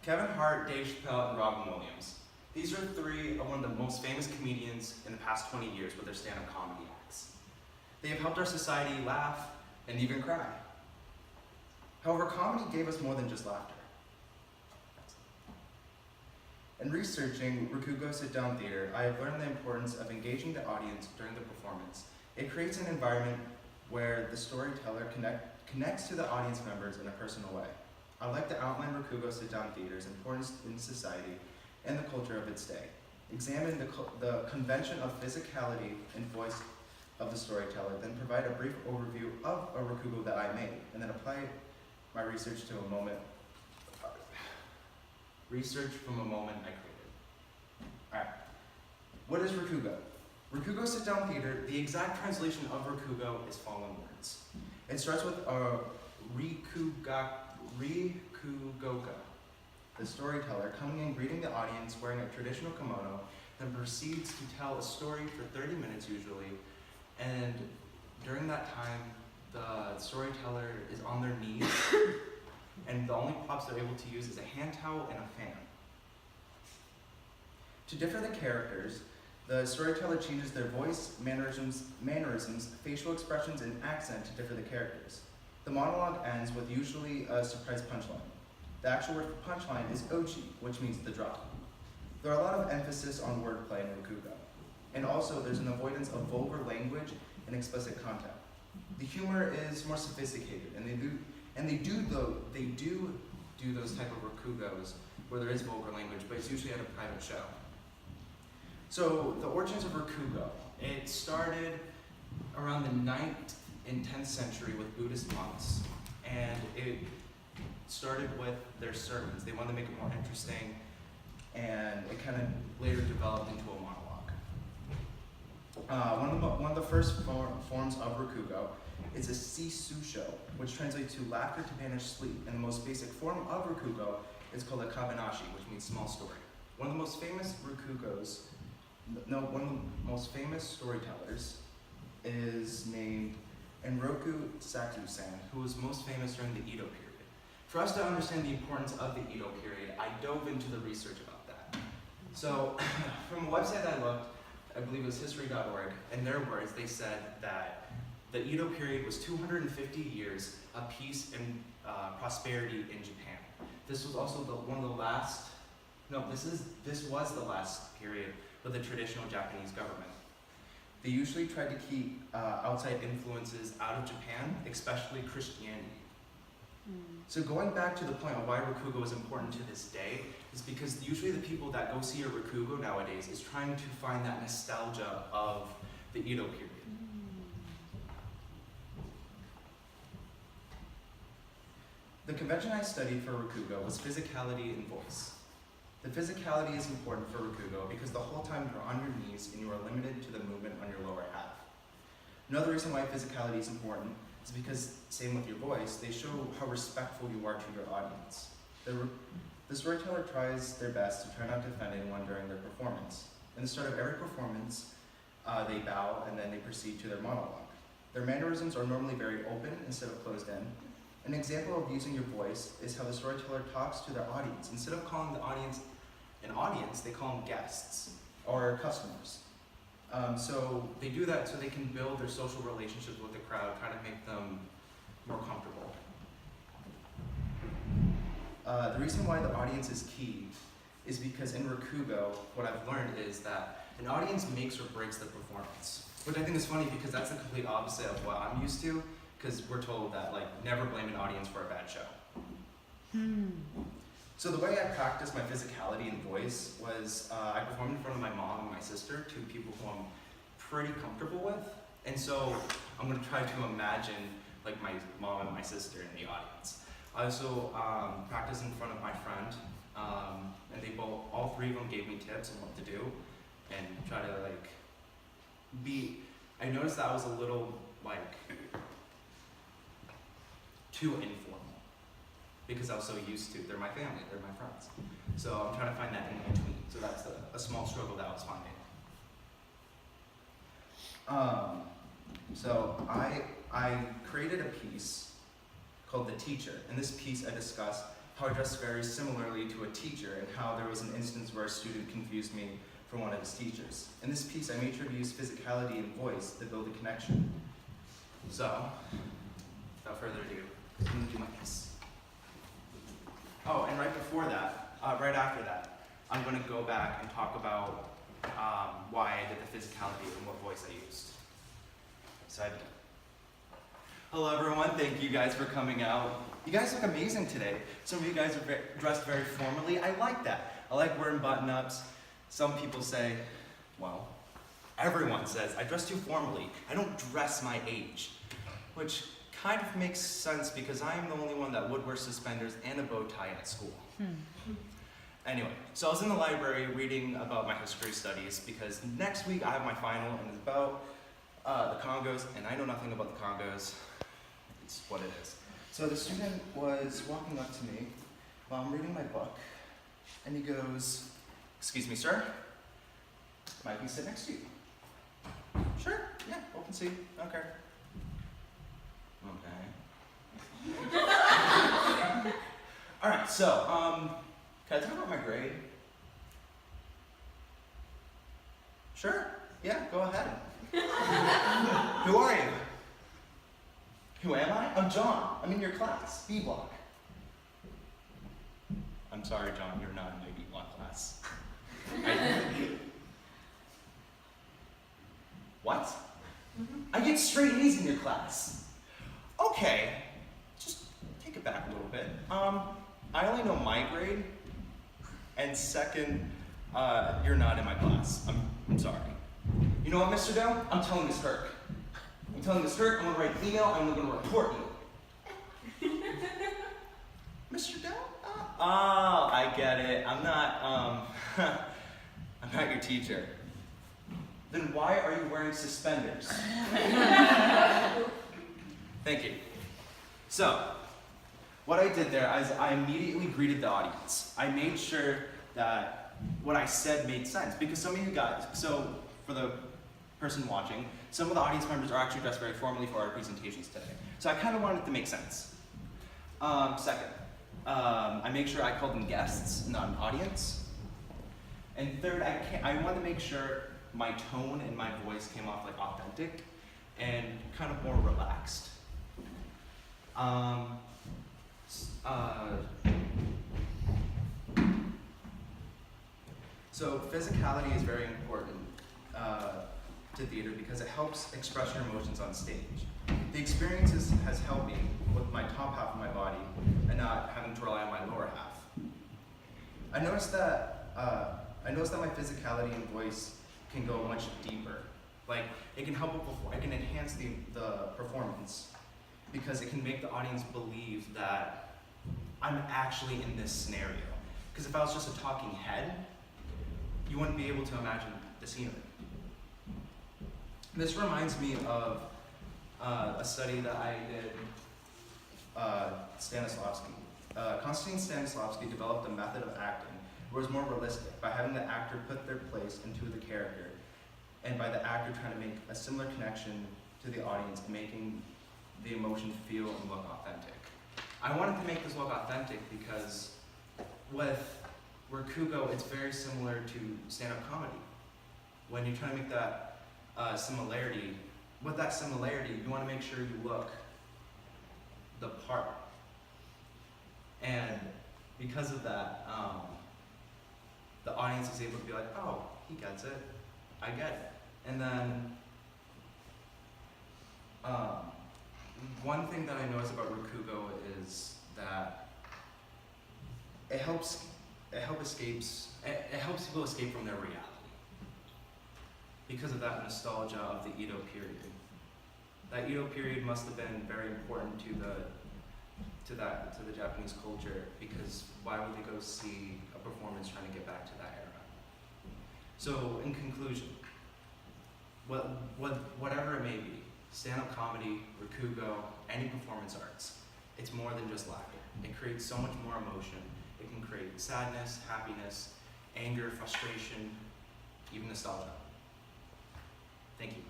Kevin Hart, Dave Chappelle, and Robin Williams. These are three of one of the most famous comedians in the past 20 years with their stand-up comedy acts. They have helped our society laugh and even cry. However, comedy gave us more than just laughter. In researching Rakugo sit-down theater, I have learned the importance of engaging the audience during the performance. It creates an environment where the storyteller connects to the audience members in a personal way. I'd like to outline Rakugo sit-down theater's importance in society and the culture of its day. Examine the convention of physicality and voice of the storyteller, then provide a brief overview of a Rakugo that I made, and then apply my research from a moment I created. Alright, what is Rakugo? Rakugo sit-down theater, the exact translation of Rakugo is fallen words. It starts with a Rikugoka, the storyteller, coming in, greeting the audience, wearing a traditional kimono, then proceeds to tell a story for 30 minutes usually, and during that time, the storyteller is on their knees, and the only props they're able to use is a hand towel and a fan. To differ the characters, the storyteller changes their voice, mannerisms, facial expressions, and accent to differ the characters. The monologue ends with usually a surprise punchline. The actual word for punchline is ochi, which means the drop. There are a lot of emphasis on wordplay in Rakugo, and also there's an avoidance of vulgar language and explicit content. The humor is more sophisticated, and they do those type of Rakugos where there is vulgar language, but it's usually at a private show. So the origins of Rakugo, it started around the 9th and 10th century with Buddhist monks, and it started with their sermons. They wanted to make it more interesting, and it kind of later developed into a monologue. One of the first forms of Rakugo is a sisusho, which translates to laughter to banish sleep, and the most basic form of Rakugo is called a kabanashi, which means small story. One of the most famous storytellers is named Enroku Saku-san, who was most famous during the Edo period. For us to understand the importance of the Edo period, I dove into the research about that. So, from a website I looked, I believe it was history.org, in their words, they said that the Edo period was 250 years of peace and prosperity in Japan. This was also this was the last period with the traditional Japanese government. They usually tried to keep outside influences out of Japan, especially Christianity. So going back to the point of why Rakugo is important to this day is because usually the people that go see a Rakugo nowadays is trying to find that nostalgia of the Edo period. The convention I studied for Rakugo was physicality and voice. The physicality is important for Rakugo because the whole time you're on your knees and you are limited to the movement on your lower half. Another reason why physicality is important is because, same with your voice, they show how respectful you are to your audience. The storyteller tries their best to try not to offend anyone during their performance. In the start of every performance, they bow and then they proceed to their monologue. Their mannerisms are normally very open instead of closed in. An example of using your voice is how the storyteller talks to their audience. Instead of calling the audience an audience, they call them guests or customers. So they do that so they can build their social relationships with the crowd, try to make them more comfortable. The reason why the audience is key is because in Rakugo, what I've learned is that an audience makes or breaks the performance, which I think is funny because that's the complete opposite of what I'm used to, because we're told that, never blame an audience for a bad show. So the way I practiced my physicality and voice was I performed in front of my mom and my sister, two people who I'm pretty comfortable with. And so I'm going to try to imagine my mom and my sister in the audience. I also practiced in front of my friend, and all three of them gave me tips on what to do and try to I noticed that I was a little too informal because I was so used to, they're my family, they're my friends. So I'm trying to find that in between. So that's a small struggle that I was finding. So I created a piece called The Teacher. In this piece I discuss how I dressed very similarly to a teacher, and how there was an instance where a student confused me for one of his teachers. In this piece, I made sure to use physicality and voice to build a connection. So, without further ado, I'm going to do my piece. Oh, and right before that, right after that, I'm going to go back and talk about why I did the physicality and what voice I used. So hello everyone, thank you guys for coming out. You guys look amazing today. Some of you guys are dressed very formally. I like that. I like wearing button-ups. Some people say, well, everyone says, I dress too formally. I don't dress my age. Which kind of makes sense because I am the only one that would wear suspenders and a bow tie at school. Anyway, so I was in the library reading about my history studies because next week I have my final and it's about the Congos, and I know nothing about the Congos. It's what it is. So the student was walking up to me while I'm reading my book, and he goes, "Excuse me, sir, might we sit next to you?" "Sure, yeah, open seat, okay." Okay. All right, so, can I talk about my grade? Sure, yeah, go ahead. Who are you? Who am I? I'm John. I'm in your class, B block. I'm sorry, John, you're not in my B block class. What? I get straight A's in your class. Okay, just take it back a little bit. I only know my grade, and second, you're not in my class. I'm sorry. You know what, Mr. Doe? I'm telling Miss Kirk. I'm telling Miss Kirk, I'm gonna write an email, and I'm gonna report you. Mr. Doe? Oh, I get it. I'm not your teacher. Then why are you wearing suspenders? Thank you. So, what I did there is I immediately greeted the audience. I made sure that what I said made sense, because some of you guys, so for the person watching, some of the audience members are actually dressed very formally for our presentations today. So I kind of wanted it to make sense. Second, I make sure I called them guests, not an audience. And third, I wanted to make sure my tone and my voice came off like authentic and kind of more relaxed. So physicality is very important to theater because it helps express your emotions on stage. The experience has helped me with my top half of my body and not having to rely on my lower half. I noticed that my physicality and voice can go much deeper. Like, it can help it can enhance the performance because it can make the audience believe that I'm actually in this scenario. Because if I was just a talking head, you wouldn't be able to imagine the scenery. This reminds me of a study that I did, Stanislavski. Konstantin Stanislavski developed a method of acting where it was more realistic by having the actor put their place into the character, and by the actor trying to make a similar connection to the audience and making the emotion feel and look authentic. I wanted to make this look authentic because with Rakugo, it's very similar to stand-up comedy. When you're trying to make that similarity, with that similarity, you want to make sure you look the part. And because of that, the audience is able to be like, oh, he gets it, I get it. And then, one thing that I noticed about Rakugo is that it helps people escape from their reality because of that nostalgia of the Edo period. That Edo period must have been very important to the Japanese culture, because why would they go see a performance trying to get back to that era? So in conclusion, whatever it may be, stand-up comedy, Rakugo, any performance arts, it's more than just laughter. It creates so much more emotion. It can create sadness, happiness, anger, frustration, even nostalgia. Thank you.